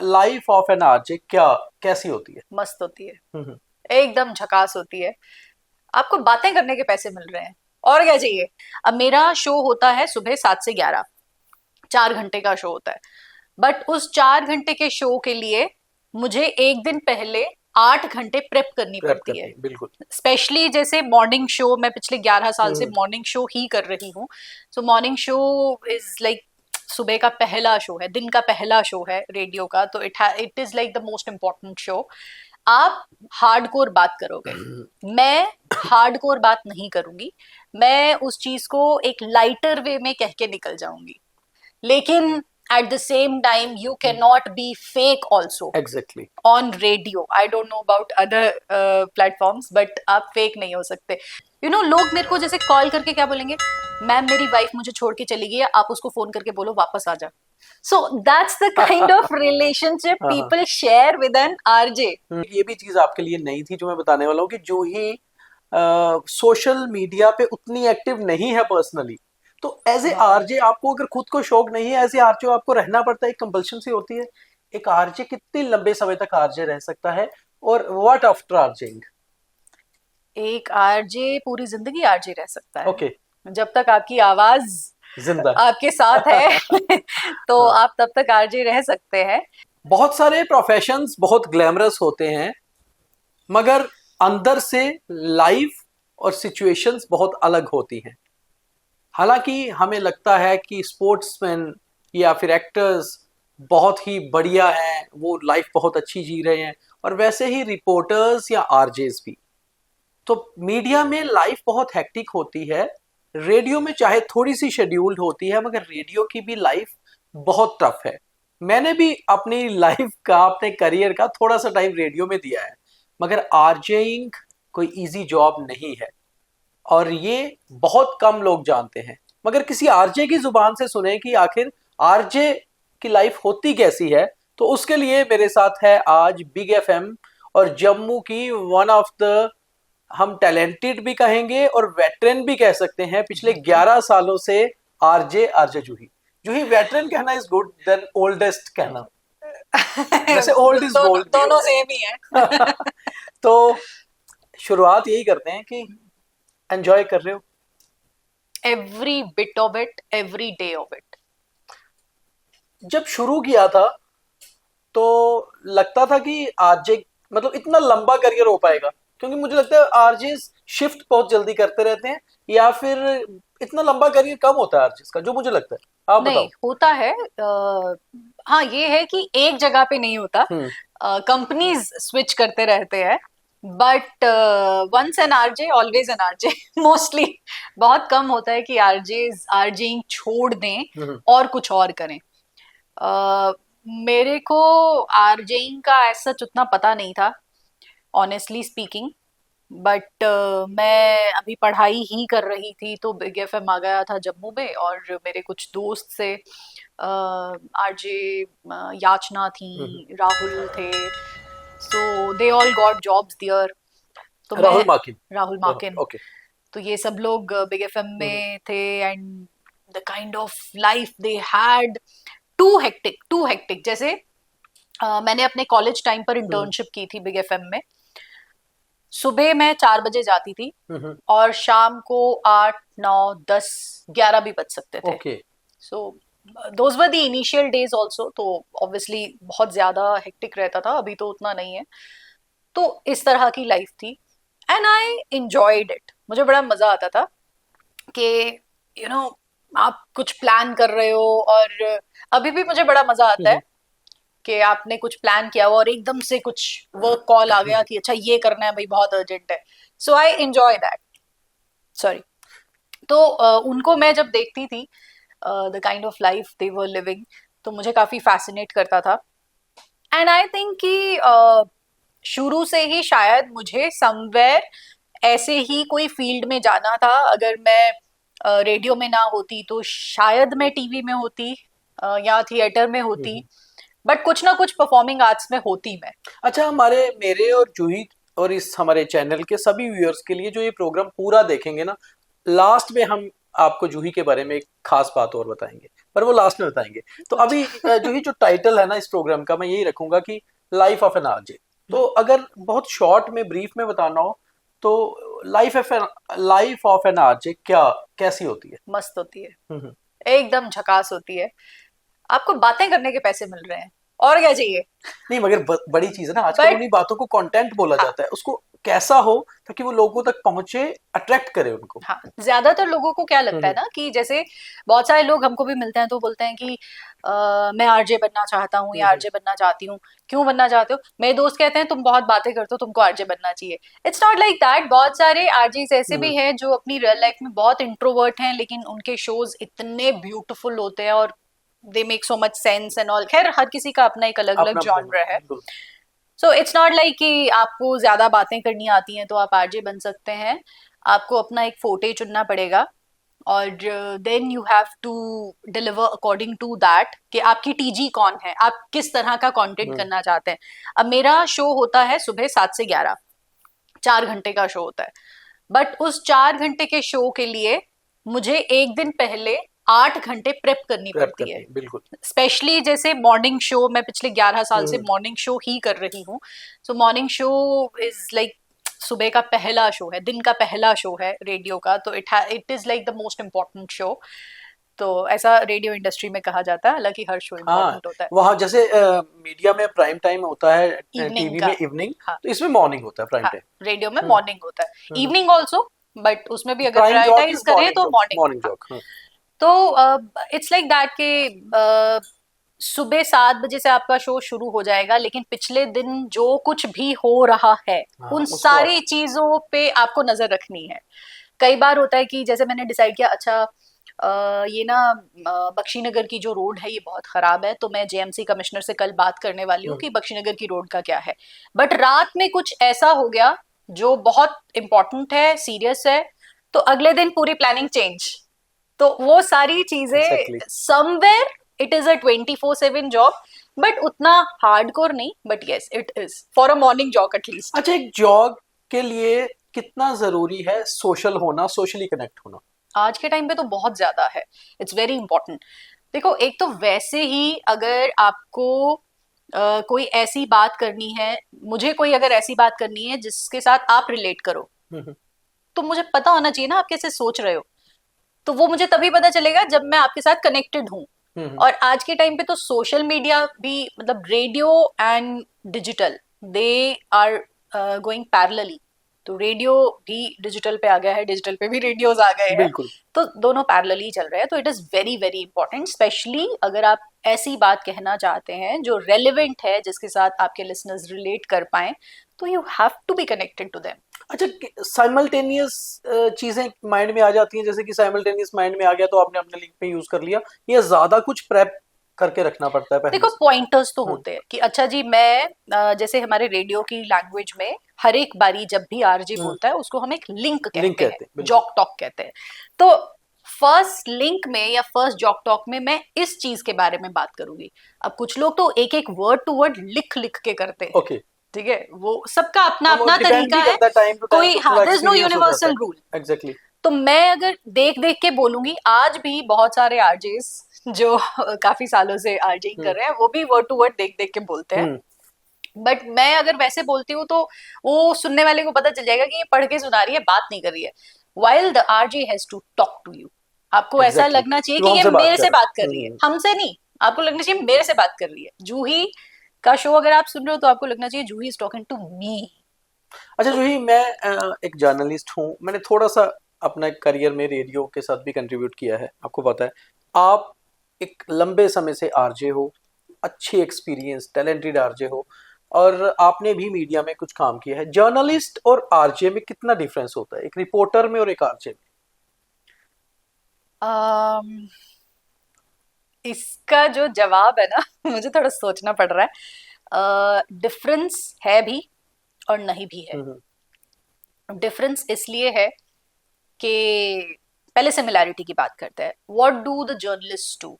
Life of an RJ क्या कैसी होती है? मस्त होती है, हम्म। एकदम झकास होती है। आपको बातें करने के पैसे मिल रहे हैं, और क्या चाहिए। अब मेरा शो होता है सुबह 7 से 11, 4 घंटे का शो होता है। बट उस 4 घंटे के शो के लिए मुझे एक दिन पहले 8 घंटे प्रेप करनी प्रेप पड़ती है। करनी बिल्कुल। स्पेशली जैसे मॉर्निंग शो, मैं पिछले 11 साल से हम्म। मॉर्निंग शो ही कर रही हूँ। सो मॉर्निंग शो इज लाइक सुबह का पहला शो है, दिन का पहला शो है रेडियो का, तो it is like the most important show. आप हार्डकोर बात करोगे, मैं हार्डकोर बात नहीं करूंगी। मैं उस चीज को एक लाइटर वे में कह के निकल जाऊंगी, लेकिन eight the same time you can not be fake also exactly. On radio. I don't know about other platforms, but आप फेक नहीं हो सकते। लोग मेरे को जैसे कॉल करके क्या बोलेंगे, मैम मेरी वाइफ मुझे छोड़ के चली गई है, आप उसको फोन करके बोलो वापस आ जा। So that's the kind of relationship हाँ। People share with an RJ. ये भी चीज आपके लिए नई थी जो मैं बताने वाला हूँ कि जो ही सोशल मीडिया पे उतनी एक्टिव नहीं है पर्सनली, तो एज ए हाँ, आरजे आपको अगर खुद को शौक नहीं है, एज ए आरजे आपको रहना पड़ता है, एक कंपल्शन सी होती है। एक आरजे कितने लंबे समय तक आरजे रह सकता है, और व्हाट आफ्टर आरजेइंग? एक आरजे पूरी जिंदगी आरजे रह सकता है, ओके। जब तक आपकी आवाज जिंदा। आपके साथ है तो हाँ। आप तब तक आरजे रह सकते हैं। बहुत सारे प्रोफेशंस बहुत ग्लैमरस होते हैं, मगर अंदर से लाइफ और सिचुएशंस बहुत अलग होती हैं। हालांकि हमें लगता है कि स्पोर्ट्समैन या फिर एक्टर्स बहुत ही बढ़िया हैं, वो लाइफ बहुत अच्छी जी रहे हैं, और वैसे ही रिपोर्टर्स या आरजेस भी। तो मीडिया में लाइफ बहुत हेक्टिक होती है। रेडियो में चाहे थोड़ी सी शेड्यूल्ड होती है, मगर रेडियो की भी लाइफ बहुत टफ है। मैंने भी अपनी लाइफ का, अपने करियर का थोड़ा सा टाइम रेडियो में दिया है, मगर आरजेइंग कोई इजी जॉब नहीं है, और ये बहुत कम लोग जानते हैं। मगर किसी आरजे की जुबान से सुने कि आखिर आरजे की लाइफ होती कैसी है, तो उसके लिए मेरे साथ है आज बिग एफएम और जम्मू की वन ऑफ द, हम टैलेंटेड भी कहेंगे और वेटरन भी कह सकते हैं, पिछले 11 सालों से आरजे आरजे जूही। जूही, वेटरन कहना इज गुड देन ओल्डेस्ट कहना, वैसे ओल्ड इज गोल्ड भी दोनों होता सेम ही है। है। तो शुरुआत यही करते हैं कि एंजॉय कर रहे हो? Every bit of it, every day of it. जब शुरू किया था तो लगता था कि आरजे मतलब इतना लंबा करियर हो पाएगा? क्योंकि मुझे लगता है आरजे शिफ्ट बहुत जल्दी करते रहते हैं, या फिर इतना लंबा करियर कम होता है आरजे का, जो मुझे लगता है। आप नहीं बताओ। होता है, हाँ ये है कि एक जगह पे नहीं होता, हम्म। कंपनीज स्विच करते रहते हैं। But once an RJ always an RJ mostly. बहुत कम होता है कि आरजे आरजेइंग छोड़ दें हम्म। और कुछ और करें। मेरे को आरजेइंग का ऐसा उतना पता नहीं था, ऑनेस्टली स्पीकिंग। बट मैं अभी पढ़ाई ही कर रही थी तो बिग एफएम आ गया था जम्मू में, और मेरे कुछ दोस्त से आरजे याचना हम्म। थी, राहुल थे, so they all got jobs there. तो मैं, राहुल माकिन। राहुल माकिन, ओके। तो ये सब लोग बिग एफएम हम्म। में थे। And the kind of life they had, too hectic, too hectic. जैसे मैंने अपने कॉलेज टाइम पर हम्म। इंटर्नशिप की थी बिग एफएम में। सुबह मैं 4 बजे जाती थी, हम्म। और शाम को 8, 9, 10, 11 भी बज सकते थे। Okay. So those were the initial days also, तो ऑब्वियसली बहुत ज्यादा हेक्टिक रहता था, अभी तो उतना नहीं है। तो इस तरह की लाइफ थी, एंड आई इंजॉयड इट। मुझे बड़ा मजा आता था कि यू you नो know, आप कुछ प्लान कर रहे हो, और अभी भी मुझे बड़ा मजा आता है हम्म। कि आपने कुछ प्लान किया हुआ और एकदम से कुछ वर्क कॉल आ गया कि अच्छा ये करना है भाई, बहुत अर्जेंट है। सो आई एंजॉय दैट। सॉरी। तो उनको मैं जब देखती थी, the kind of life they were living, तो मुझे काफी फैसिनेट करता था। एंड आई थिंक कि शुरू से ही शायद मुझे समवेयर ऐसे ही कोई फील्ड में जाना था। अगर मैं रेडियो में ना होती तो शायद मैं टीवी में होती, या थिएटर में होती, हम्म। बट कुछ ना कुछ परफॉर्मिंग आर्ट्स में होती मैं। अच्छा, हमारे मेरे और जूही और इस हमारे चैनल के सभी व्यूअर्स के लिए जो ये प्रोग्राम पूरा देखेंगे ना, लास्ट में हम आपको जूही के बारे में एक खास बात और बताएंगे, पर वो लास्ट में बताएंगे। तो अभी जूही जो टाइटल है ना इस प्रोग्राम का, मैं यही रखूंगा कि लाइफ ऑफ एन आरजे। तो अगर बहुत शॉर्ट में ब्रीफ में बताना हो तो लाइफ ऑफ एन आरजे क्या कैसी होती है? मस्त होती है, हम्म। एकदम झकास होती है। आपको बातें करने के पैसे मिल रहे हैं, और क्या चाहिए। नहीं मगर बड़ी चीज है ना, आजकल बट उन्हीं बातों को कंटेंट बोला हाँ, जाता है, उसको कैसा हो ताकि वो लोगों तक पहुंचे, अट्रैक्ट करे उनको। हाँ, ज्यादातर लोगों को क्या लगता है हम्म। ना कि जैसे बहुत सारे लोग हमको भी मिलते हैं तो बोलते हैं कि मैं आरजे बनना चाहता हूँ या हम्म। आरजे बनना चाहती हूँ। क्यों बनना चाहते हो? मेरे दोस्त कहते हैं तुम बहुत बातें करते हो, तुमको आरजे बनना चाहिए। It's not like that. बहुत सारे आरजेस ऐसे हम्म। भी हैं जो अपनी रियल लाइफ में बहुत इंट्रोवर्ट हैं, लेकिन उनके शोज इतने ब्यूटीफुल होते हैं और they make so much sense and all. खैर, हर किसी का अपना एक अलग अलग अपना जॉनर है। बिल्कुल। सो इट्स नॉट लाइक कि आपको ज्यादा बातें करनी आती हैं तो आप आरजे बन सकते हैं। आपको अपना एक फोटे चुनना पड़ेगा और then you have to deliver according to that कि आपकी टीजी कौन है, आप किस तरह का कंटेंट हम्म। करना चाहते हैं। अब मेरा शो होता है सुबह 7 से 11, 4 घंटे का शो होता है। बट उस 4 घंटे के शो के लिए मुझे एक दिन पहले 8 घंटे प्रेप करनी प्रेप पड़ती है। करनी बिल्कुल। स्पेशली जैसे मॉर्निंग शो, मैं पिछले 11 साल से हम्म। मॉर्निंग शो ही कर रही हूँ। सो मॉर्निंग शो इज लाइक सुबह का पहला शो है, दिन का पहला शो है रेडियो का, तो it is like the most important show. तो ऐसा रेडियो इंडस्ट्री में कहा जाता है, हालांकि हर शो हाँ, इम्पोर्टेंट होता है। वहाँ जैसे मीडिया में प्राइम टाइम होता है, इवनिंग टीवी का, में इवनिंग, हाँ, तो इसमें मॉर्निंग होता है प्राइम हाँ, टाइम। रेडियो में हम्म। मॉर्निंग होता है, हम्म। इवनिंग ऑल्सो, बट उसमें भी अगर प्राइम जॉक प्रायोरिटाइज इज करें मॉर्निंग तो जॉक, मॉर्निंग। मॉर्निंग हाँ, जॉक। हाँ। तो इट्स लाइक दैट के सुबह 7 बजे से आपका शो शुरू हो जाएगा, लेकिन पिछले दिन जो कुछ भी हो रहा है हाँ, उन उसको आप सारी चीजों पे आपको नजर रखनी है। कई बार होता है कि जैसे मैंने डिसाइड किया, अच्छा ये ना बख्शीनगर की जो रोड है ये बहुत खराब है, तो मैं जेएमसी कमिश्नर से कल बात करने वाली हूँ हम्म। कि बख्शीनगर की रोड का क्या है। बट रात में कुछ ऐसा हो गया जो बहुत इंपॉर्टेंट है, सीरियस है, तो अगले दिन पूरी प्लानिंग चेंज। तो वो सारी चीजें exactly. Somewhere it is a 24/7 job, but उतना हार्डकोर नहीं, but yes it is for a morning job at least. अच्छा, एक जॉब के लिए कितना जरूरी है सोशल होना, सोशली कनेक्ट होना? आज के टाइम पे तो बहुत ज्यादा है, इट्स वेरी इंपॉर्टेंट। देखो, एक तो वैसे ही अगर आपको कोई ऐसी बात करनी है, मुझे कोई अगर ऐसी बात करनी है जिसके साथ आप रिलेट करो, हम्म। तो मुझे पता होना चाहिए ना आप कैसे सोच रहे हो। तो वो मुझे तभी पता चलेगा जब मैं आपके साथ कनेक्टेड हूँ। हम्म। और आज के टाइम पे तो सोशल मीडिया भी, मतलब radio and digital, they are going parallelly. तो रेडियो भी डिजिटल पे आ गया है, डिजिटल पे भी रेडियोज आ गए हैं। बिल्कुल। तो दोनों पैरेलली चल रहे हैं, तो it is very very important, specially अगर आप ऐसी बात कहना चाहते हैं जो रेलिवेंट है, जिसके साथ आपके लिसनर्स रिलेट कर पाए, तो you have to be connected to them. अच्छा, साइमल्टेनियस चीजें माइंड में आ जाती हैं, जैसे कि साइमल्टेनियस माइंड में आ गया तो आपने अपने लिंक पे यूज कर लिया, या ज्यादा कुछ प्रेप करके रखना पड़ता है पहले देखो, से? पॉइंटर्स तो हम्म। होते हैं कि अच्छा जी, मैं जैसे हमारे रेडियो की लैंग्वेज में हर एक बारी जब भी आरजे हम्म। बोलता है उसको हम एक लिंक लिंक कहते हैं, कहते हैं बिल्कुल। जॉक टॉक कहते हैं। तो फर्स्ट लिंक में या फर्स्ट जॉक टॉक में मैं इस चीज के बारे में बात करूंगी। अब कुछ लोग तो एक एक वर्ड टू वर्ड लिख लिख के करते हैं, ओके। ठीक है, वो सबका अपना हाँ, वो अपना डिपेंड तरीका भी है। करता है टाइम टू टाइम, कोई, तो हाँ, थोड़ा देयर इज नो एक्सपीरियंस हो जाता यूनिवर्सल रूल। है। एग्जैक्टली। तो मैं अगर देख देख के बोलूंगी, आज भी बहुत सारे आरजेस जो काफी सालों से आरजेइंग कर हम्म। रहे हैं वो भी वर्ड टू वर्ड देख देख के बोलते हैं। हम्म। बट मैं अगर वैसे बोलती हूँ तो वो सुनने वाले को पता चल जाएगा कि ये पढ़ के सुना रही है, बात नहीं कर रही है। While the RJ has to talk to you, आपको ऐसा एग्जैक्टली, लगना चाहिए कि वो कि ये हमसे बात मेरे कर से रहे बात कर रही है, हैं। हमसे नहीं। आपको लगना चाहिए मेरे से बात कर रही है। जूही का शो अगर आप सुन रहे हो तो आपको लगना चाहिए जूही इज टॉकिंग टू मी। अच्छा तो जूही, मैं एक जर्नलिस्ट हूँ, मैंने थोड़ा सा अपना करियर में रेडियो के साथ भी कंट्रीब्यूट किया है, आपको पता है। आप एक लंबे समय से आरजे हो, अच्छी एक्सपीरियंस टैलेंटेड आरजे हो, और आपने भी मीडिया में कुछ काम किया है। जर्नलिस्ट और आरजे में कितना डिफरेंस होता है, एक रिपोर्टर में और एक आरजे में? इसका जो जवाब है ना मुझे थोड़ा सोचना पड़ रहा है। डिफरेंस है भी और नहीं भी है। हम्म। डिफरेंस इसलिए है कि पहले सिमिलैरिटी की बात करते हैं। What do the journalist do?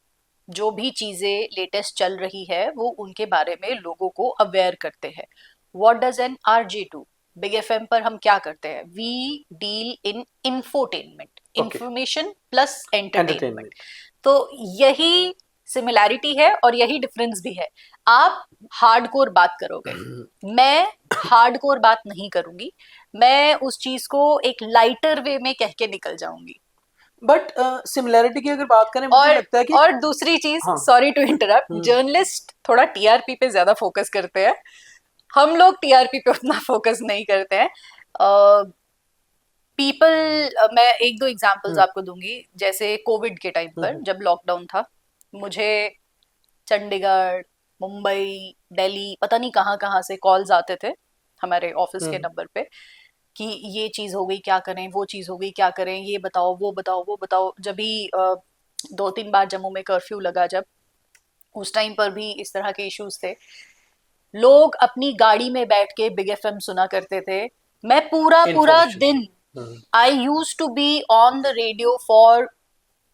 जो भी चीजें लेटेस्ट चल रही है वो उनके बारे में लोगों को अवेयर करते हैं। What does an RJ do? Big FM पर हम क्या करते हैं, we deal in infotainment, information plus entertainment. तो यही सिमिलैरिटी है और यही डिफरेंस भी है। आप हार्डकोर बात करोगे, मैं हार्डकोर बात नहीं करूंगी, मैं उस चीज को एक लाइटर वे में कह के निकल जाऊंगी। बट सिमिलैरिटी की अगर बात करें, मुझे लगता है कि और दूसरी चीज, सॉरी टू इंटरप्ट, जर्नलिस्ट थोड़ा टीआरपी पे ज्यादा फोकस करते हैं, हम लोग टीआरपी पे उतना फोकस नहीं करते हैं। मैं एक दो एग्जांपल्स आपको दूंगी। जैसे कोविड के टाइम पर जब लॉकडाउन था, मुझे चंडीगढ़, मुंबई, दिल्ली, पता नहीं कहाँ कहाँ से कॉल्स आते थे हमारे ऑफिस के नंबर पे कि ये चीज हो गई क्या करें, वो चीज हो गई क्या करें, ये बताओ वो बताओ वो बताओ। जब भी 2-3 बार जम्मू में कर्फ्यू लगा, जब उस टाइम पर भी इस तरह के इश्यूज थे, लोग अपनी गाड़ी में बैठ के बिग एफएम सुना करते थे। मैं पूरा पूरा दिन, I use to be on the radio for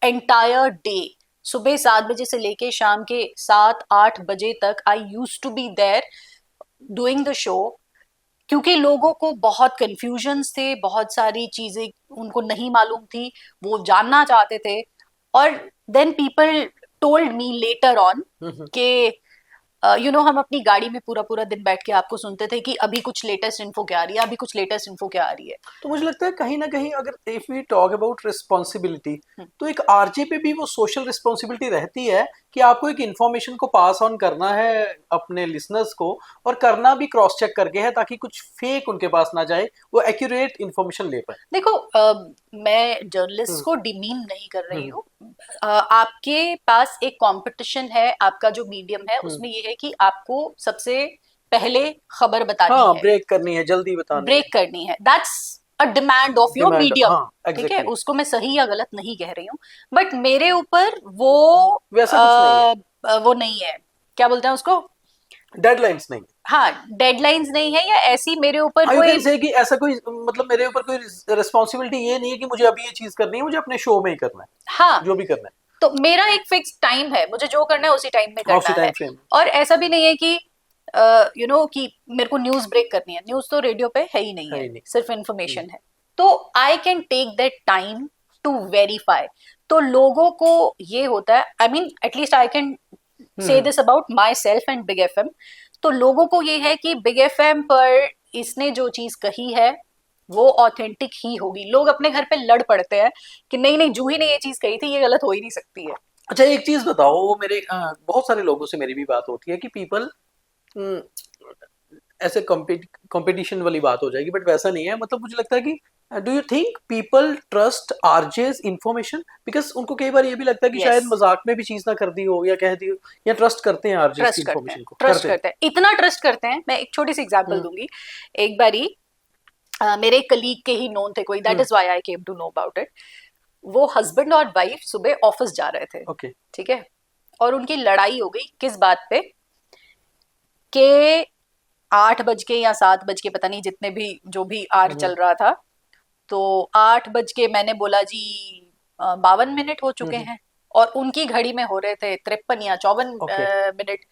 entire day. सुबह 7 बजे से लेके शाम के 7-8 बजे तक I use to be there doing the show, क्योंकि लोगों को बहुत कंफ्यूजन्स थे, बहुत सारी चीजें उनको नहीं मालूम थी, वो जानना चाहते थे। और then people told me later on कि हम अपनी गाड़ी में पूरा पूरा दिन बैठ के आपको सुनते थे कि अभी कुछ लेटेस्ट इन्फो क्या आ रही है, अभी कुछ लेटेस्ट इन्फो क्या आ रही है। तो मुझे लगता है कहीं ना कहीं अगर if we talk about responsibility, तो एक आरजे पे भी वो सोशल रिस्पॉन्सिबिलिटी रहती है कि आपको एक इन्फॉर्मेशन को पास ऑन करना है अपने लिसनर्स को, और करना भी क्रॉस चेक करके है ताकि कुछ फेक उनके पास ना जाए, वो एक्यूरेट इन्फॉर्मेशन ले पाए। देखो, मैं जर्नलिस्ट को डिमीन नहीं कर रही हूँ। आपके पास एक कंपटीशन है, आपका जो मीडियम है उसमें ये है कि आपको सबसे पहले खबर बतानी है, ब्रेक करनी है, जल्दी बतानी ब्रेक करनी है। That's a demand of your medium, ठीक है, exactly. उसको मैं सही या गलत नहीं कह रही हूँ, बट मेरे ऊपर वो वैसा कुछ नहीं है। वो नहीं है, क्या बोलते हैं उसको, डेडलाइंस नहीं। हाँ, डेडलाइंस नहीं है, या ऐसी मेरे ऊपर कोई से कि ऐसा कोई मतलब मेरे ऊपर कोई रिस्पॉन्सिबिलिटी ये नहीं है कि मुझे अभी ये चीज करनी है, मुझे अपने शो में ही करना है, हाँ, जो भी करना है। तो मेरा एक फिक्स टाइम है, मुझे जो करना है उसी टाइम में करना है। और ऐसा भी नहीं है कि कि मेरे को न्यूज ब्रेक करनी है, न्यूज तो रेडियो पे है ही नहीं है, सिर्फ इंफॉर्मेशन है। तो I can take that time to verify. तो लोगों को ये होता है, I mean at least I can say this about myself and Big FM. तो लोगों को ये है कि बिग एफएम पर इसने जो चीज कही है वो ऑथेंटिक ही होगी। लोग अपने घर पे लड़ पड़ते हैं कि नहीं नहीं, जूही ने ये चीज कही थी, ये गलत हो ही नहीं सकती है। अच्छा, एक चीज बताओ, वो मेरे बहुत सारे लोगों से मेरी भी बात होती है कि पीपल ऐसे कंपटीशन वाली बात हो जाएगी, बट वैसा नहीं है। मतलब मुझे लगता है कि do you think people trust RJs information? Because उनको कई बार ये भी लगता है कि शायद मजाक में भी चीज ना कर दी हो या कह दी हो, या ट्रस्ट करते हैं आरजेस की इंफॉर्मेशन को? ट्रस्ट करते हैं, इतना ट्रस्ट करते हैं। मैं एक छोटी सी एग्जांपल दूंगी। एक बारी मेरे कलीग के ही नोन थे कोई, that is why I came to know about it. वो हस्बैंड और वाइफ सुबह ऑफिस जा रहे थे, ठीक है, और उनकी लड़ाई हो गई किस बात पे, के 8 बज के या 7 बज के, पता नहीं, जितने भी जो भी आर चल रहा था, तो 8 बज के मैंने बोला जी 52 मिनट हो चुके हैं, और उनकी घड़ी में हो रहे थे 53 या 54 मिनट।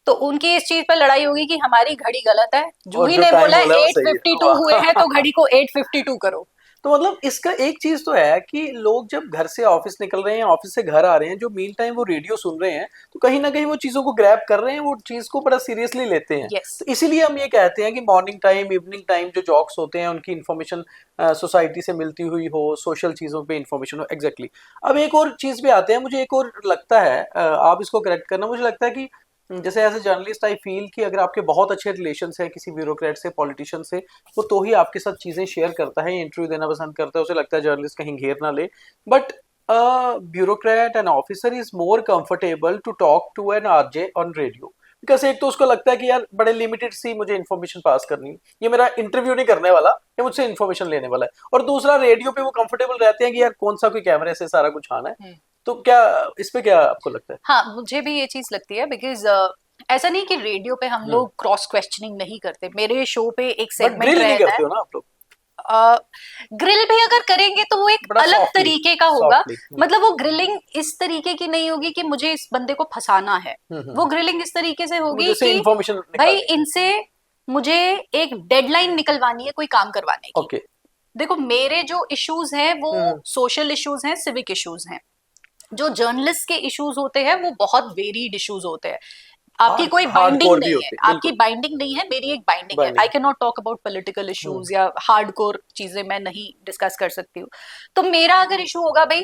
तो उनकी इस चीज पर लड़ाई होगी कि हमारी घड़ी गलत है, जूही ने बोला 8:52 हुए हैं तो घड़ी को 8:52 करो। तो मतलब इसका एक चीज तो है कि लोग जब घर से ऑफिस निकल रहे हैं, ऑफिस से घर आ रहे हैं, जो मीन टाइम वो रेडियो सुन रहे हैं, तो कहीं ना कहीं वो चीजों को ग्रैब कर रहे हैं, वो चीज को बड़ा सीरियसली लेते हैं। yes. तो इसीलिए हम ये कहते हैं कि मॉर्निंग टाइम, इवनिंग टाइम जो जॉक्स होते हैं, उनकी इन्फॉर्मेशन सोसाइटी से मिलती हुई हो, सोशल चीजों पे इन्फॉर्मेशन हो। एग्जैक्टली। अब एक और चीज पे आते हैं, मुझे एक और लगता है, आप इसको करेक्ट करना, मुझे लगता है कि जैसे as a journalist I feel कि अगर आपके बहुत अच्छे रिलेशंस हैं किसी ब्यूरोक्रेट से, पॉलिटिशियन से, वो तो ही आपके साथ चीजें शेयर करता है, इंटरव्यू देना पसंद करता है, उसे लगता है जर्नलिस्ट कहीं घेर ना ले। But bureaucrat and officer is more comfortable to talk to an RJ on radio, because एक तो उसको लगता है कि यार बड़े लिमिटेड सी मुझे इन्फॉर्मेशन पास करनी है, ये मेरा इंटरव्यू नहीं करने वाला, ये मुझसे इन्फॉर्मेशन लेने वाला है। और दूसरा, रेडियो पे वो कंफर्टेबल रहते हैं कि यार कौन सा कोई कैमरे से सारा कुछ आना है। तो क्या इस पे क्या आपको लगता है? हाँ, मुझे भी ये चीज लगती है, बिकॉज ऐसा नहीं कि रेडियो पे हम लोग क्रॉस क्वेश्चनिंग नहीं करते। मेरे शो पे एक सेगमेंट रहता है, ना आप लोग ग्रिल भी अगर करेंगे तो वो एक अलग तरीके का होगा। मतलब वो ग्रिलिंग इस तरीके की नहीं होगी कि मुझे इस बंदे को फंसाना है, वो ग्रिलिंग इस तरीके से होगी कि भाई इनसे मुझे एक डेडलाइन निकलवानी है कोई काम करवाने की। ओके। देखो मेरे जो इश्यूज हैं वो सोशल इश्यूज हैं, सिविक इश्यूज हैं। जो जर्नलिस्ट के इश्यूज होते हैं वो बहुत वेरीड इश्यूज होते हैं। आपकी कोई बाइंडिंग हार्डकोर भी नहीं है, होते हैं, आपकी बिल्कुल। बाइंडिंग नहीं है, मेरी एक बाइंडिंग है। Binding। I can not talk about political issues या हार्डकोर चीजें मैं नहीं डिस्कस कर सकती हूँ। तो मेरा अगर इशू होगा भाई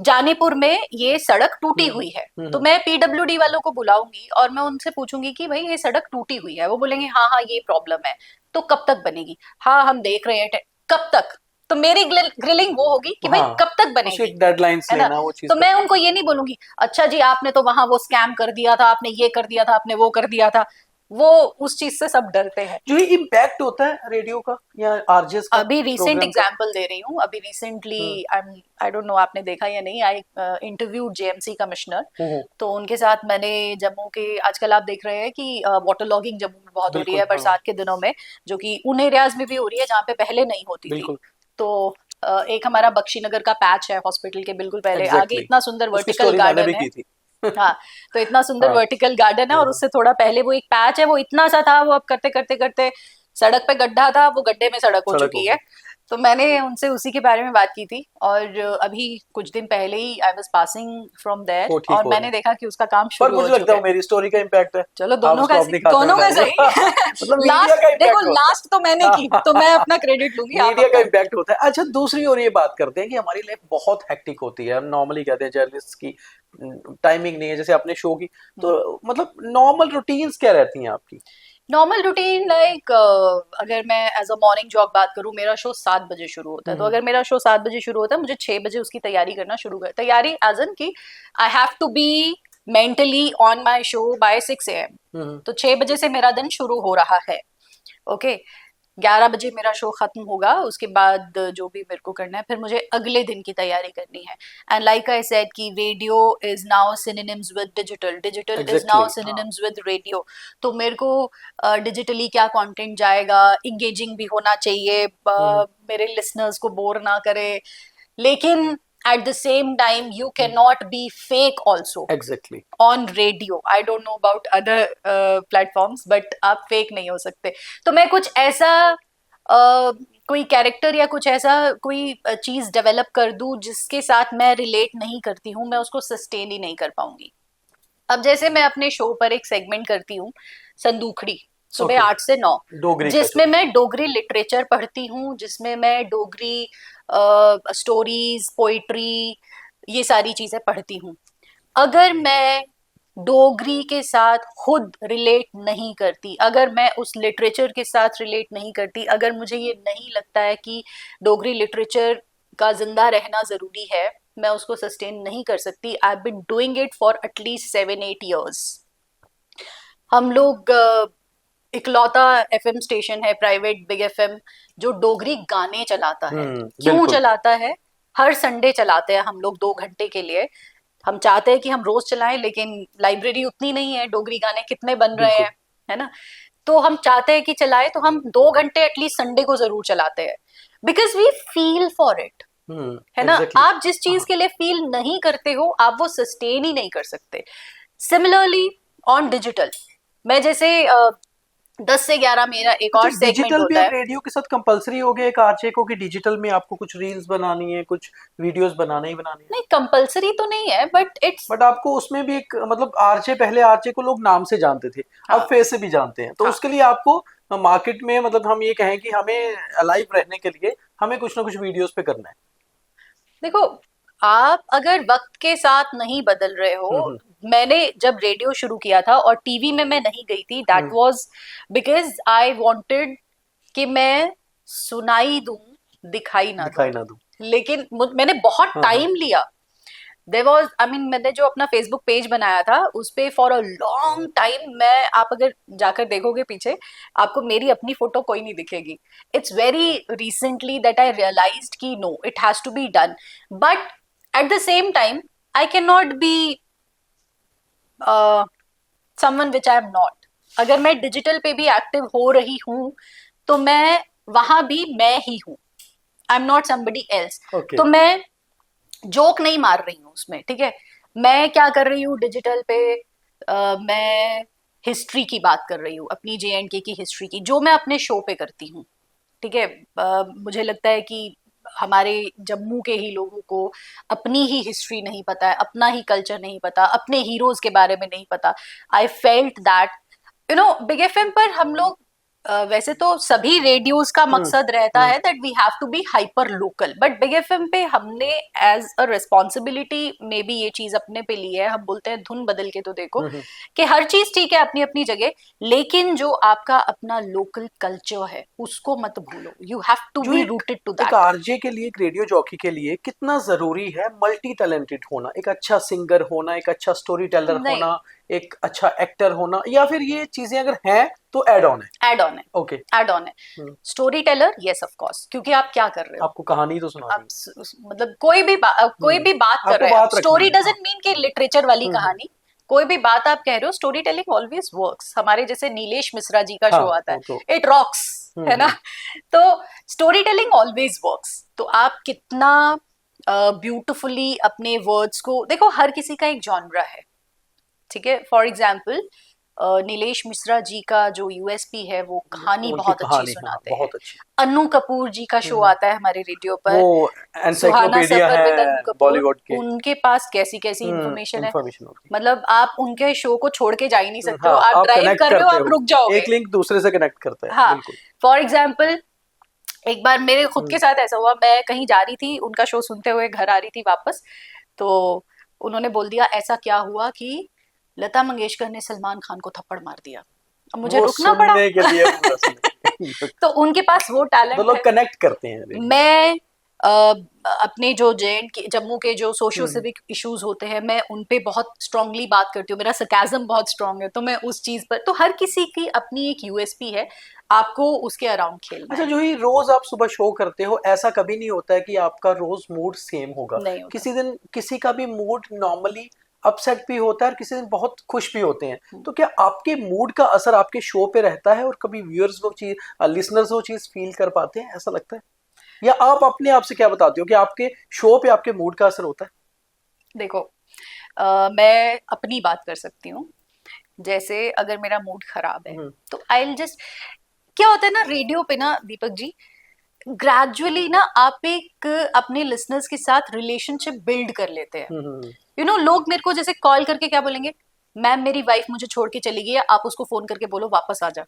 जानीपुर में ये सड़क टूटी हुई है, तो मैं पीडब्ल्यूडी वालों को बुलाऊंगी और मैं उनसे पूछूंगी कि भाई ये सड़क टूटी हुई है। वो बोलेंगे हाँ हाँ ये प्रॉब्लम है, तो कब तक बनेगी? हाँ हम देख रहे हैं, कब तक? तो मेरी ग्रिलिंग वो होगी कि भाई कब तक बनेगी, डेडलाइंस है ना? लेना वो चीज। तो मैं उनको ये नहीं बोलूंगी अच्छा जी आपने तो वहां वो स्कैम कर दिया था, आपने ये कर दिया था, आपने वो कर दिया था। वो उस चीज से सब डरते हैं। जो ये इम्पैक्ट होता है रेडियो का या आरजेस का, अभी रिसेंट प्रोग्राम का? एग्जांपल दे रही हूँ। अभी रिसेंटली आई डोंट नो आपने देखा या नहीं, आई इंटरव्यू जेएमसी कमिश्नर। तो उनके साथ मैंने जम्मू के, आजकल आप देख रहे हैं कि वाटर लॉगिंग जम्मू में बहुत हो रही है बिल्कुल, बरसात के दिनों में, जो कि उन एरियाज में भी हो रही है जहाँ पे पहले नहीं होती थी। बिल्कुल। तो एक हमारा बख्शीनगर का पैच है हॉस्पिटल के बिल्कुल पहले, आगे एग्जैक्टली। इतना सुंदर उसकी वर्टिकल स्टोरी मैंने गार्डन भी है। की थी। हाँ, तो इतना सुंदर हाँ। वर्टिकल गार्डन है और उससे थोड़ा पहले वो एक पैच है, वो इतना सा था, वो अब करते करते करते सड़क पे गड्ढा था, वो गड्ढे में सड़क हो सड़क चुकी हो है। तो मैंने उनसे उसी के बारे में बात की थी और अभी कुछ दिन पहले ही I was passing from there वो ठीक और हो मैंने रहा है। देखा कि उसका काम पर शुरू हो मुझे लगता चुका है है। मेरी स्टोरी का इम्पैक्ट है। चलो आप दोनों उसको का, अपनी खाते दोनों में का डालिए। सही। मतलब मीडिया लास्ट का इम्पैक्ट देखो, होता लास्ट तो मैंने की, तो मैं अपना क्रेडिट लूंगी, है। आप मीडिया का अपना। इम्पैक्ट होता है। अच्छा, दूसरी ओर ये बात करते हैं कि हमारी लाइफ बहुत हेक्टिक होती है। हम नॉर्मली कहते हैं जर्नलिस्ट की टाइमिंग नहीं है, जैसे अपने शो की। तो मतलब नॉर्मल रूटीन्स क्या रहती हैं आपकी? नॉर्मल रूटीन लाइक अगर मैं एज अ मॉर्निंग जॉब बात करूं, मेरा शो 7 बजे शुरू होता है। तो अगर मेरा शो 7 बजे शुरू होता है, मुझे 6 बजे उसकी तैयारी करना शुरू कर, तैयारी एज एन की I have to be mentally on my show by 6 AM। तो 6 बजे से मेरा दिन शुरू हो रहा है। ओके, 11 बजे मेरा शो खत्म होगा, उसके बाद जो भी मेरे को करना है, फिर मुझे अगले दिन की तैयारी करनी है। एंड लाइक आई सेड कि radio is now synonyms with digital, digital is now exactly. Synonyms with radio. तो मेरे को डिजिटली क्या कंटेंट जाएगा, इंगेजिंग भी होना चाहिए, मेरे लिसनर्स को बोर ना करे, लेकिन at the same time you cannot be fake also exactly. on radio. I don't know about other platforms, but आप फेक नहीं हो सकते। तो मैं कुछ ऐसा कोई कैरेक्टर या कुछ ऐसा कोई चीज डेवलप कर दूं जिसके साथ मैं रिलेट नहीं करती हूँ, मैं उसको सस्टेन ही नहीं कर पाऊंगी। अब जैसे मैं अपने शो पर एक सेगमेंट करती हूँ संदूखड़ी, सुबह Okay. 8 से 9, डोगरी का जिसमें जो। मैं डोगरी लिटरेचर पढ़ती हूँ, जिसमें मैं डोगरी स्टोरीज, पोइट्री, ये सारी चीजें पढ़ती हूँ। अगर मैं डोगरी के साथ खुद रिलेट नहीं करती, अगर मैं उस लिटरेचर के साथ रिलेट नहीं करती, अगर मुझे ये नहीं लगता है कि डोगरी लिटरेचर का जिंदा रहना जरूरी है, मैं उसको सस्टेन नहीं कर सकती। I have been doing it for at least 7-8 years। हम लोग इकलौता एफएम स्टेशन है प्राइवेट, बिग एफएम, जो डोगरी गाने चलाता है। क्यों बिल्कुल। चलाता है? हर संडे चलाते हैं हम लोग 2 घंटे के लिए। हम चाहते हैं कि हम रोज चलाएं, लेकिन लाइब्रेरी उतनी नहीं है, डोगरी गाने कितने बन रहे बिल्कुल। हैं, है ना? तो हम चाहते हैं कि चलाए, तो हम 2 घंटे एटलीस्ट संडे को जरूर चलाते हैं, because we feel for it, है ना? एग्जैक्टली। आप जिस चीज के लिए फील नहीं करते हो, आप वो सस्टेन ही नहीं कर सकते। सिमिलरली ऑन डिजिटल, मैं जैसे 10 से 11 मेरा एक और सेगमेंट डिजिटल भी होता अब है। रेडियो के साथ कंपलसरी हो गया एक आरजे को कि डिजिटल में आपको कुछ रील्स बनानी है, कुछ वीडियोस बनाना ही बनानी है? नहीं, कंपलसरी तो नहीं है, बट इट्स, बट आपको उसमें भी एक मतलब आरजे, पहले आरजे को लोग नाम से जानते थे, हाँ, अब फेस से भी जानते हैं। तो हाँ, उसके लिए आपको मार्केट में, मतलब हम ये कहें कि हमें अलाइव रहने के लिए हमें कुछ ना कुछ वीडियोस पे करना है। देखो आप अगर वक्त के साथ नहीं बदल रहे हो, मैंने जब रेडियो शुरू किया था और टीवी में मैं नहीं गई थी, that was because I wanted कि मैं सुनाई दूं, दिखाई ना दिखाई दूं। ना दूं। लेकिन मैंने बहुत टाइम लिया। देयर वाज, आई मीन, मैंने जो अपना फेसबुक पेज बनाया था उस पे फॉर अ लॉन्ग टाइम, मैं, आप अगर जाकर देखोगे पीछे, आपको मेरी अपनी फोटो कोई नहीं दिखेगी। It's very recently that I realised कि no, it has to be done, but at the same time I can not be someone which I am not. अगर मैं डिजिटल पे भी एक्टिव हो रही हूँ, तो मैं वहां भी मैं ही हूँ, आई am not somebody else. Okay. तो मैं जोक नहीं मार रही हूँ उसमें, ठीक है? मैं क्या कर रही हूँ डिजिटल पे, मैं हिस्ट्री की बात कर रही हूँ, अपनी J&K की हिस्ट्री की, जो मैं अपने शो पे करती हूँ, ठीक है। मुझे लगता है कि हमारे जम्मू के ही लोगों को अपनी ही हिस्ट्री नहीं पता है, अपना ही कल्चर नहीं पता, अपने हीरोज के बारे में नहीं पता। I felt that big FM पर हम लोग वैसे तो सभी रेडियोस का मकसद रहता है that we have to be hyper local, but Big FM पे हमने एज अ रिस्पॉन्सिबिलिटी में भी ये चीज अपने पे ली है। हम बोलते हैं धुन बदल के तो देखो, कि हर चीज ठीक है अपनी अपनी जगह, लेकिन जो आपका अपना लोकल कल्चर है उसको मत भूलो। यू हैव टू जो बी एक रूटेड टू एक दैट। आरजे के लिए, एक रेडियो जॉकी के लिए कितना जरूरी है मल्टी टैलेंटेड होना, एक अच्छा सिंगर होना, एक अच्छा स्टोरी टेलर नहीं, होना, एक अच्छा एक्टर होना, या फिर ये चीजें अगर हैं तो ऐड ऑन है? एड ऑन है, ओके। एड ऑन है। Story teller, yes of course, क्योंकि आप क्या कर रहे हो, आपको कहानी तो सुना आप दी। मतलब कोई भी बात कर आपको रहे हैं, बात रखनी स्टोरी है। डजंट मीन कि लिटरेचर वाली कहानी, कोई भी बात आप कह रहे हो, स्टोरी टेलिंग ऑलवेज वर्क्स। हमारे जैसे नीलेश मिश्रा जी का हाँ, शो आता वो तो है, इट रॉक्स, है ना। तो स्टोरी टेलिंग ऑलवेज वर्क्स। तो आप कितना ब्यूटिफुली अपने वर्ड्स को देखो, हर किसी का एक जॉनरा है, ठीक है। फॉर एग्जाम्पल नीलेश मिश्रा जी का जो यूएसपी है, वो कहानी उनकी बहुत अच्छी कहानी, हाँ, सुनाते हैं। बहुत अच्छी। अनु कपूर जी का शो आता है हमारे रेडियो पर, वो सुहाना एनसाइक्लोपीडिया सफर है विद अनु कपूर, बॉलीवुड के। उनके पास कैसी कैसी इंफॉर्मेशन है। इंफॉर्मेशन होती मतलब आप उनके शो को छोड़ के जा ही नहीं है। सकते हो, हाँ, आप आप ड्राइव कनेक्ट कर रहे हो, करते आप हो, रुक जाओगे। एक लिंक दूसरे से कनेक्ट करता है, हाँ, बिल्कुल। फॉर एग्जाम्पल एक बार मेरे खुद के साथ ऐसा हुआ, मैं कहीं जा रही थी, उनका शो सुनते हुए घर आ रही थी वापस, तो उन्होंने बोल दिया ऐसा क्या हुआ कि लता मंगेशकर ने सलमान खान को थप्पड़ मार दिया। अब मुझे वो रुकना पड़ा। सुनने के लिए पूरा सुनने। तो उनके पास वो तो टैलेंट लोग है। कनेक्ट करते हैं रेडियो। मैं अपने जो जम्मू के जो सोशो सिविक इश्यूज होते हैं, मैं उन पे बहुत स्ट्रांगली बात करती हूँ, मेरा सरकाज़म बहुत स्ट्रांग है, तो मैं उस चीज पर, तो हर किसी की अपनी एक यूएसपी है, आपको उसके अराउंड खेलना अच्छा, है। जो ही रोज आप सुबह शो करते हो, ऐसा कभी नहीं होता है कि आपका रोज मूड सेम होगा? नहीं होता। किसी दिन किसी का भी मूड नॉर्मली अपसेट भी होता है और किसी दिन बहुत खुश भी होते हैं, तो क्या आपके मूड का असर आपके शो पे रहता है और कभी व्यूअर्स वो चीज, लिसनर्स वो चीज फील कर पाते हैं, ऐसा लगता है? या आप अपने आप से क्या बताते हो कि आपके शो पे आपके मूड का असर होता है? देखो, मैं अपनी बात कर सकती हूँ। जैसे अगर मेरा मूड खराब है, तो आई विल जस्ट, क्या होता है ना रेडियो पे ना दीपक जी, ग्रेजुअली ना आप एक अपने लिसनर्स के साथ रिलेशनशिप बिल्ड कर लेते हैं। लोग मेरे को जैसे कॉल करके क्या बोलेंगे, मैम मेरी वाइफ मुझे छोड़ के चली गई है, आप उसको फोन करके बोलो वापस आ जा।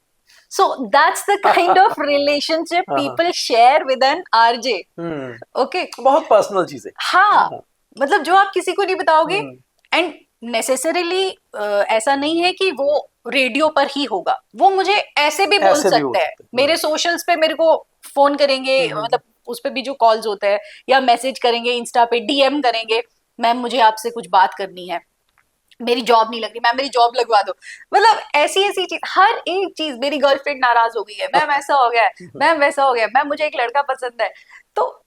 So that's the kind of relationship people share with an RJ. Okay, बहुत पर्सनल चीज है। हाँ, मतलब जो आप किसी को नहीं बताओगे, एंड नेसेसरीली ऐसा नहीं है कि वो रेडियो पर ही होगा, वो मुझे ऐसे भी बोल ऐसे भी हो सकते हैं। सकते हैं। मेरे सोशल्स पे मेरे को फोन करेंगे, मतलब उस पे भी जो कॉल्स होते हैं, या मैसेज करेंगे, इंस्टा पे डीएम करेंगे, मैम मुझे आपसे कुछ बात करनी है, मेरी जॉब नहीं लग रही, मैम मेरी जॉब लगवा दो। मतलब ऐसी ऐसी चीज, हर एक चीज, मेरी गर्लफ्रेंड नाराज हो गई है, मैम ऐसा हो गया है, मैम वैसा हो गया, मैम मुझे एक लड़का पसंद है। तो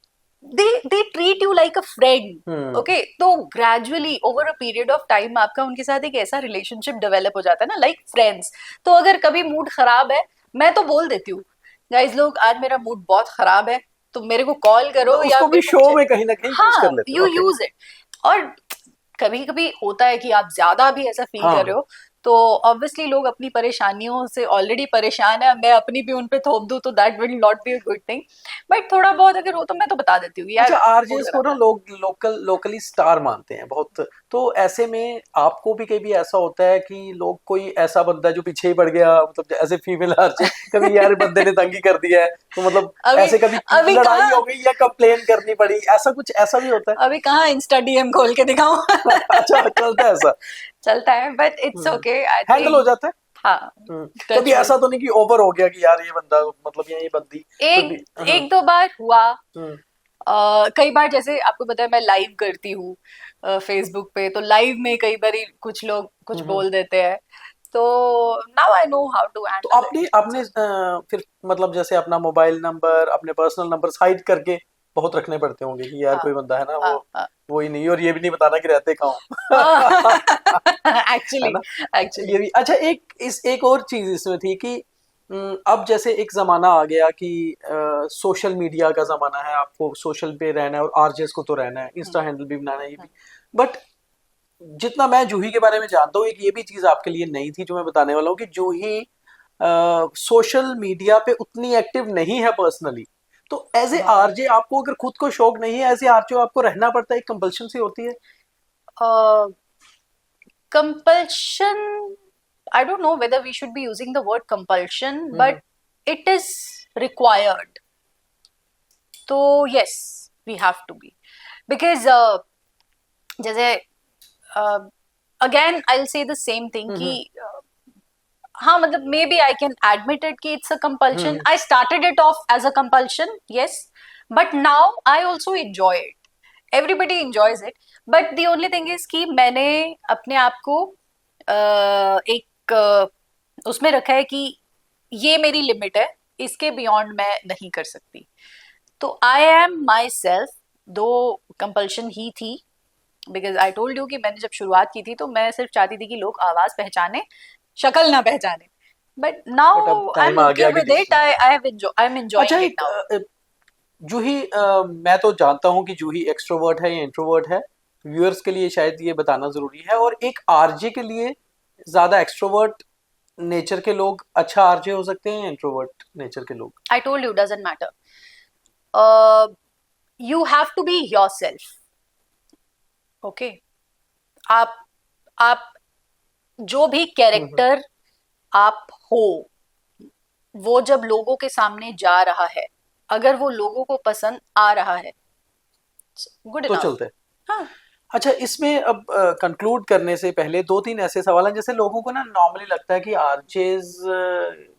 they treat you like a friend. Okay, तो gradually over a period of time आपका उनके साथ एक ऐसा रिलेशनशिप डेवलप हो जाता है ना, लाइक फ्रेंड्स। तो अगर कभी मूड खराब है, मैं तो बोल देती हूँ, गाइस लोग आज मेरा मूड बहुत खराब है, तो मेरे को कॉल करो, या उसको भी शो में कहीं ना कहीं यूज कर हाँ, लेते यू हो। Use it. और कभी कभी होता है कि आप ज्यादा भी ऐसा फील कर रहे हो, तो ऑब्वियसली लोग अपनी परेशानियों से ऑलरेडी परेशान है, मैं अपनी भी उन पे थोप दूं तो that will not be a good thing. But थोड़ा बहुत अगर हो तो मैं तो बता देती हूँ यार। अच्छा, आरजेस को ना लोग लोकली स्टार मानते हैं बहुत, तो ऐसे में आपको भी कभी ऐसा होता है कि लोग, कोई ऐसा बंदा है जो पीछे ही पड़ गया, मतलब एज ए फीमेल आरजे, कभी यार बंदे ने तंगी कर दिया है, तो मतलब ऐसे कभी लड़ाई हो गई या कंप्लेन करनी पड़ी, ऐसा कुछ ऐसा भी होता है? अभी कहाँ इंस्टा डीएम खोल के दिखाऊं। अच्छा, चलता है ऐसा? चलता है, बट इट्स ओके, हैंडल हो जाता है। हाँ, कभी ऐसा तो नहीं कि ओवर हो गया कि यार ये बंदा, मतलब ये बंदी एक दो बार हुआ। कई बार जैसे आपको पता है मैं लाइव करती हूँ फेसबुक पे, तो लाइव में कई बार कुछ लोग कुछ बोल देते हैं, तो now I know how to handle. तो आपने फिर मतलब जैसे अपना मोबाइल नंबर, अपने पर्सनल नंबर हाइड करके बहुत रखने पड़ते होंगे कि यार कोई बंदा है ना, वो ही नहीं, और ये भी नहीं बताना कि रहते कहाँ। एक्चुअली ये भी अच्छा। एक और चीज इसमें थी कि अब जैसे एक जमाना आ गया कि सोशल मीडिया का जमाना है, आपको सोशल पे रहना है और आरजेस को तो रहना है, इंस्टा हैंडल भी बनाना है, ये भी। बट जितना मैं जूही के बारे में जानता हूँ, एक ये भी चीज आपके लिए नई थी जो मैं बताने वाला हूँ कि जूही सोशल मीडिया पे उतनी एक्टिव नहीं है पर्सनली। तो एज ए हाँ। आरजे आपको अगर खुद को शौक नहीं है, एज ए आरजे आपको रहना पड़ता है, एक कंपल्शन सी होती है। Compulsion, I don't know whether we should be using the word compulsion, hmm. but it is required. तो yes, we have to be. Because जैसे again I'll say the same thing कि हम्म। हाँ मतलब maybe I can admit it कि it's a compulsion. Hmm. I started it off as a compulsion, yes, but now I also enjoy it. Everybody enjoys it, but the only thing is कि मैंने अपने आप को एक उसमें रखा है कि ये मेरी लिमिट है, इसके बियॉन्ड मैं नहीं कर सकती। तो आई एम माई सेल्फ, दो कंपल्शन ही थी, बिकॉज आई टोल्ड यू कि मैंने जब शुरुआत की थी तो मैं सिर्फ चाहती थी कि लोग आवाज पहचाने, शक्ल ना पहचाने, बट बट अब नाउ आई एम टाइम आ ओके गया कि विद इट, आई एम अच्छा एंजॉयिंग इट एक नाउ। जूही, मैं तो जानता हूँ कि जूही एक्सट्रोवर्ट है या इंट्रोवर्ट है। व्यूअर्स के लिए शायद ये बताना जरूरी है, और एक आरजे के लिए ज्यादा एक्सट्रोवर्ट नेचर के लोग अच्छा आरजे हो सकते हैं या इंट्रोवर्ट नेचर के लोग? I told you doesn't matter, you have to be yourself, okay. आप आप जो भी हम्म। कैरेक्टर आप हो, वो जब लोगों के सामने जा रहा है, अगर वो लोगों को पसंद आ रहा है, गुड तो इनफ। चलते हैं। हाँ। अच्छा, इसमें अब कंक्लूड करने से पहले दो तीन ऐसे सवाल हैं। जैसे लोगों को ना नॉर्मली लगता है कि आरजेज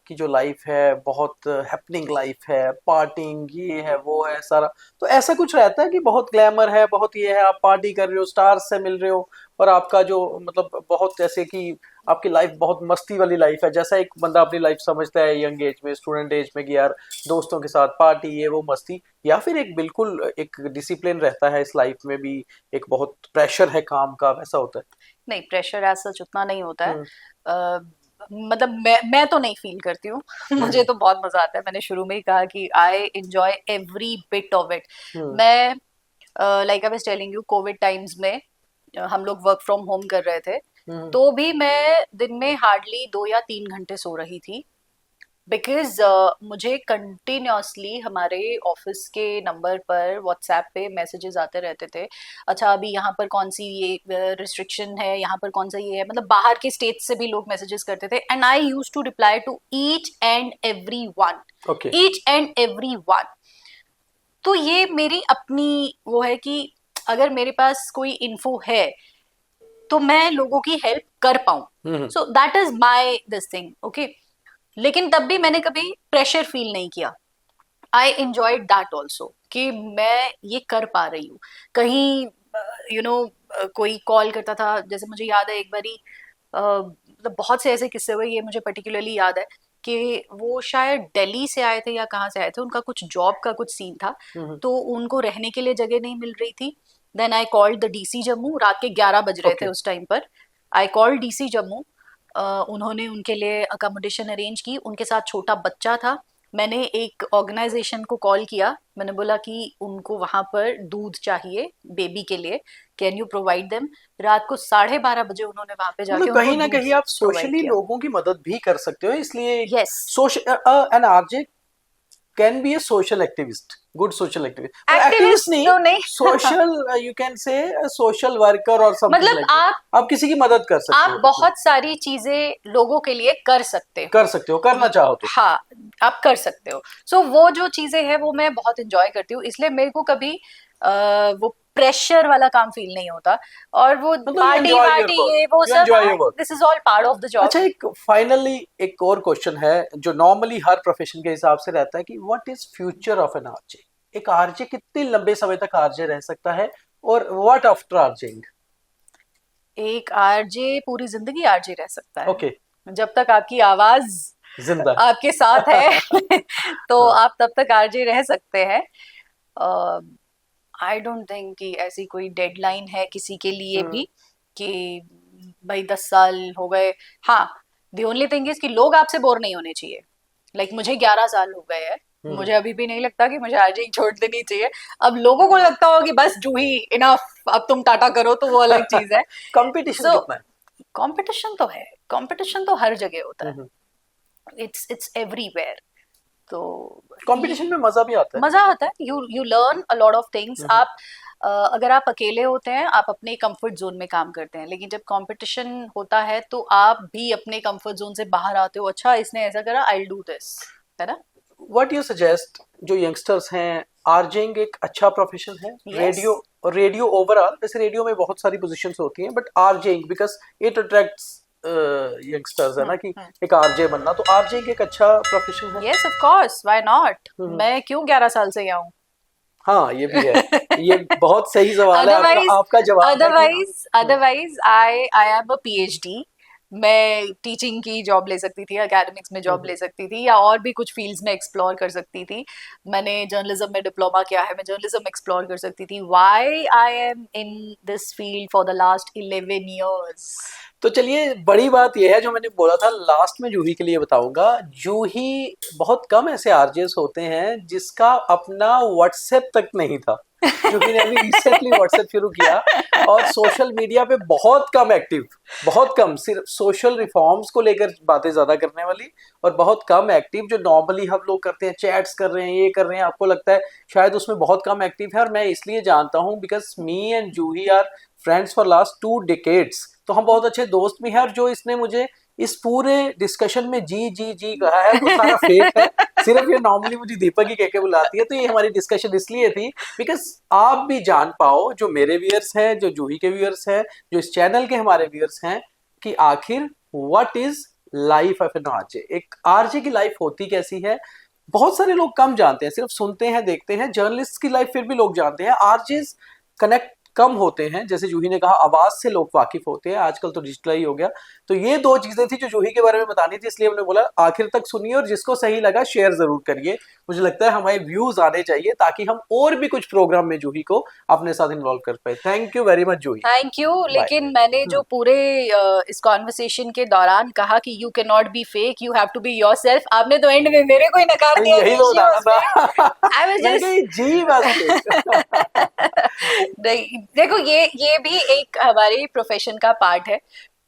की जो लाइफ है बहुत हैपनिंग लाइफ है, पार्टिंग ये है वो है सारा। तो ऐसा कुछ रहता है कि बहुत ग्लैमर है, बहुत ये है, आप पार्टी कर रहे हो, स्टार्स से मिल रहे हो, और आपका जो मतलब बहुत जैसे कि आपकी लाइफ बहुत मस्ती वाली लाइफ है, जैसा एक बंदा अपनी लाइफ समझता है यंग एज में, स्टूडेंट एज में, कि यार दोस्तों के साथ पार्टी ये वो मस्ती, या फिर एक बिल्कुल एक डिसिप्लिन रहता है इस लाइफ में भी, एक बहुत प्रेशर है काम का, वैसा होता है? नहीं, प्रेशर एज सच उतना नहीं होता है। हम्म। मतलब मैं तो नहीं फील करती हूँ। मुझे तो बहुत मजा आता है, मैंने शुरू में ही कहा कि I enjoy every bit of it. Hmm. मैं like I was telling you, Covid times में हम लोग वर्क फ्रॉम होम कर रहे थे, हम्म। तो भी मैं दिन में हार्डली 2 या 3 घंटे सो रही थी, बिकॉज मुझे कंटिन्यूसली हमारे ऑफिस के नंबर पर व्हाट्सएप पे मैसेजेस आते रहते थे। अच्छा अभी यहाँ पर कौन सी ये रिस्ट्रिक्शन है, यहाँ पर कौन सा ये है, मतलब बाहर के स्टेट से भी लोग मैसेजेस करते थे, and I use to reply to each and every one, okay. Each and every one. तो ये मेरी अपनी वो है कि अगर मेरे पास कोई इन्फो है तो मैं लोगों की हेल्प कर पाऊं, hmm. So that is my this thing, okay. लेकिन तब भी मैंने कभी प्रेशर फील नहीं किया। आई एंजॉयड दैट ऑल्सो कि मैं ये कर पा रही हूँ। कहीं यू नो कोई कॉल करता था, जैसे मुझे याद है एक बारी, मतलब बहुत से ऐसे किस्से हुए, ये मुझे पर्टिकुलरली याद है कि वो शायद दिल्ली से आए थे या कहाँ से आए थे, उनका कुछ जॉब का कुछ सीन था, हम्म। तो उनको रहने के लिए जगह नहीं मिल रही थी। Then I called the DC Jammu, रात के 11 बज रहे थे ओके। उस टाइम पर। आई कॉल्ड डीसी जम्मू, उन्होंने उनके लिए अकोमोडेशन अरेंज की, उनके साथ छोटा बच्चा था। मैंने एक ऑर्गेनाइजेशन को कॉल किया, मैंने बोला कि उनको वहां पर दूध चाहिए बेबी के लिए, कैन यू प्रोवाइड देम। रात को 12:30 बजे उन्होंने वहां पे जाके मतलब उनको कहीं ना दूध कहीं आप प्रोवाइड सोशली किया। लोगों की मदद भी कर सकते हो, इसलिए yes. Social an RJ can be A social activist, good social activist, activist activist नहीं, तो नहीं। Social, you can say social worker और समथिंग मतलब लाइक दैट। आप किसी की मदद कर सकते आप हो, बहुत सारी चीजें लोगों के लिए कर सकते हो। कर सकते हो, करना चाहो तो। हाँ, आप कर सकते हो। सो वो जो चीजें हैं वो मैं बहुत इंजॉय करती हूँ, इसलिए मेरे को कभी वो प्रेशर वाला काम फील नहीं होता। और वो मतलब यू पार्टी एंजॉय योर वार्टी वर्क, ये वो यू सब, enjoy your work. This is all part of the job. अच्छा, एक फाइनली एक और क्वेश्चन है जो नॉर्मली हर प्रोफेशन के हिसाब से रहता है कि what is future of an RJ? एक आरजे कितने लंबे समय तक आरजे रह सकता है, और व्हाट आफ्टर आरजेइंग? एक आरजे पूरी जिंदगी आरजे रह सकता है, ओके। जब तक आपकी आवाज जिंदा। आपके साथ है तो हाँ। आप तब तक आरजे रह सकते हैं। आई डोंट थिंक कि ऐसी कोई डेडलाइन है किसी के लिए हम्म। भी कि भाई 10 साल हो गए। हाँ, दी ओनली थिंग इज कि लोग आपसे बोर नहीं होने चाहिए। लाइक मुझे 11 साल हो गए हैं, मुझे अभी भी नहीं लगता कि मुझे आरजेइंग छोड़ देनी चाहिए। अब लोगों को लगता हो कि बस जूही इनफ, अब तुम टाटा करो, तो वो अलग चीज है। कंपटीशन So, कितना है? कंपटीशन तो है, कंपटीशन तो हर जगह होता है, इट्स एवरीवेयर। तो कंपटीशन में मजा भी आता है। मजा आता है, you learn a lot of things. आप अगर आप अकेले होते हैं, आप अपने कंफर्ट जोन में काम करते हैं, लेकिन जब कंपटीशन होता है तो आप भी अपने कंफर्ट जोन से बाहर आते हो। अच्छा इसने ऐसा करा, आई विल डू दिस, है ना। व्हाट यू सजेस्ट, जो यंगस्टर्स हैं, आरजेइंग एक अच्छा प्रोफेशन है? Yes. रेडियो ओवरऑल, वैसे रेडियो में बहुत सारी पोजीशंस होती हैं, but RJing because it attracts youngsters, है ना, कि एक आरजे बनना, तो आरजेइंग एक अच्छा प्रोफेशन है? Yes of course, why not. मैं क्यों 11 साल से यहाँ हूँ। हाँ ये भी है। ये बहुत सही सवाल है आपका जवाब है कि otherwise I am a PhD. मैं टीचिंग की जॉब ले सकती थी, एकेडमिक्स में जॉब ले सकती थी, या और भी कुछ फील्ड्स में एक्सप्लोर कर सकती थी। मैंने जर्नलिज्म में डिप्लोमा किया है, मैं जर्नलिज्म एक्सप्लोर कर सकती थी। Why I am in this field for the last 11 years। तो चलिए, बड़ी बात यह है जो मैंने बोला था लास्ट में जूही के लिए बताऊंगा। जूही, बहुत कम ऐसे आरजेस होते हैं जिसका अपना व्हाट्सएप तक नहीं था। जूही ने अभी रिसेंटली व्हाट्सएप शुरू किया और सोशल मीडिया पे बहुत कम एक्टिव, बहुत कम, सिर्फ सोशल रिफॉर्म्स को लेकर बातें ज्यादा करने वाली, और बहुत कम एक्टिव जो नॉर्मली हम लोग करते हैं, चैट्स कर रहे हैं, ये कर रहे हैं, आपको लगता है शायद उसमें बहुत कम एक्टिव है। और मैं इसलिए जानता हूँ because me and Juhi are friends for last 2 decades, तो हम बहुत अच्छे दोस्त भी हैं। और जो इसने मुझे इस पूरे डिस्कशन में जी जी जी कहा है वो सारा फेक है। सिर्फ ये नॉर्मली मुझे दीपक ही कह के बुलाती है। तो ये हमारी डिस्कशन इसलिए थी बिकॉज आप भी जान पाओ, जो मेरे व्यूअर्स हैं, जो जूही के व्यूअर्स हैं, जो इस चैनल के हमारे व्यूअर्स हैं, कि आखिर what is life of an RJ, एक आरजे की लाइफ होती कैसी है। बहुत सारे लोग कम जानते हैं, सिर्फ सुनते हैं, देखते हैं। जर्नलिस्ट की लाइफ फिर भी लोग जानते हैं, आरजेस कनेक्ट कम होते हैं। जैसे जूही ने कहा, आवाज से लोग वाकिफ होते हैं, आजकल तो डिजिटल ही हो गया। तो ये 2 चीजें थी जो जूही के बारे में बतानी थी, इसलिए हमने बोला आखिर तक सुनिए, और जिसको सही लगा शेयर जरूर करिए। मुझे लगता है हमारे व्यूज आने चाहिए ताकि हम और भी कुछ प्रोग्राम में जूही को अपने साथ इन्वॉल्व कर पाए। Thank you very much Juhi. Thank you. लेकिन मैंने जो पूरे इस कॉन्वर्सेशन के दौरान कहा कि you can not be fake, you have to be yourself, आपने तो एंड में मेरे को ही नकार दिया। यही तो बताना था। आई वाज जस्ट जी बस। नहीं, देखो ये भी एक हमारे प्रोफेशन का पार्ट है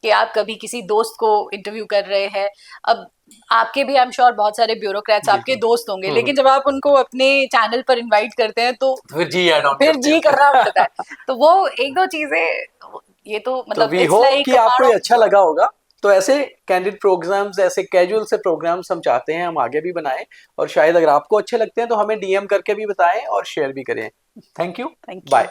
कि आप कभी किसी दोस्त को इंटरव्यू कर रहे हैं। अब आपके भी आई एम श्योर बहुत सारे ब्यूरोक्रेट्स आपके दोस्त होंगे, लेकिन जब आप उनको अपने चैनल पर इनवाइट करते हैं तो फिर जी ऐड ऑन फिर जी करना पड़ता है। तो वो 1-2 चीजें, ये तो मतलब वी होप कि आपको ये अच्छा लगा होगा। तो ऐसे कैंडिड प्रोग्राम्स, ऐसे कैजुअल से प्रोग्राम्स हम चाहते हैं हम आगे भी बनाएं, और शायद अगर आपको अच्छे लगते हैं तो हमें डीएम करके भी बताएं और शेयर भी करें। Thank you, bye.